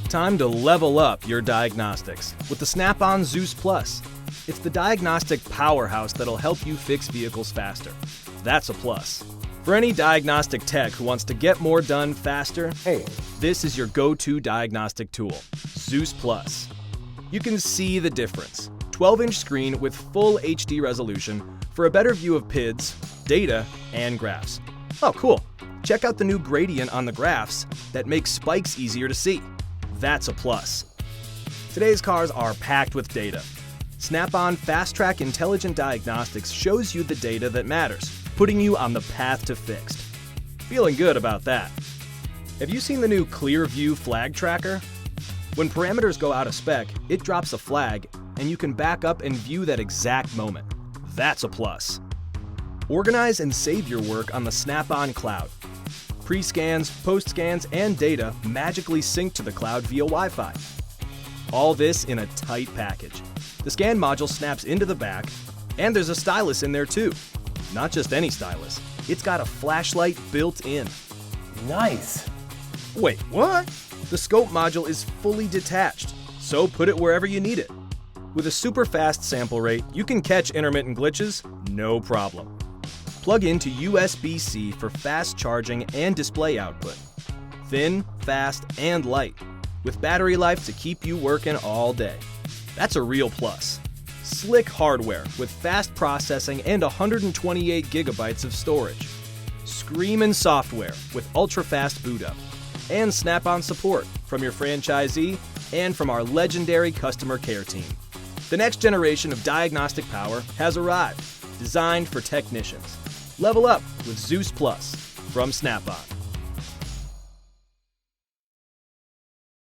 Time to level up your diagnostics with the Snap-on ZEUS Plus. It's the diagnostic powerhouse that'll help you fix vehicles faster. That's a plus. For any diagnostic tech who wants to get more done faster, hey, this is your go-to diagnostic tool, ZEUS Plus. You can see the difference. 12-inch screen with full HD resolution for a better view of PIDs, data, and graphs. Oh, cool. Check out the new gradient on the graphs that makes spikes easier to see. That's a plus. Today's cars are packed with data. Snap-on Fast Track Intelligent Diagnostics shows you the data that matters, putting you on the path to fixed. Feeling good about that. Have you seen the new ClearView flag tracker? When parameters go out of spec, it drops a flag, and you can back up and view that exact moment. That's a plus. Organize and save your work on the Snap-on Cloud. Pre-scans, post-scans, and data magically sync to the cloud via Wi-Fi. All this in a tight package. The scan module snaps into the back, and there's a stylus in there too. Not just any stylus. It's got a flashlight built in. Nice. Wait, what? The scope module is fully detached, so put it wherever you need it. With a super fast sample rate, you can catch intermittent glitches, no problem. Plug into USB-C for fast charging and display output. Thin, fast, and light, with battery life to keep you working all day. That's a real plus. Slick hardware with fast processing and 128 gigabytes of storage. Screamin' software with ultra-fast boot up. And Snap-on support from your franchisee and from our legendary customer care team. The next generation of diagnostic power has arrived, designed for technicians. Level up with ZEUS Plus from Snap-on.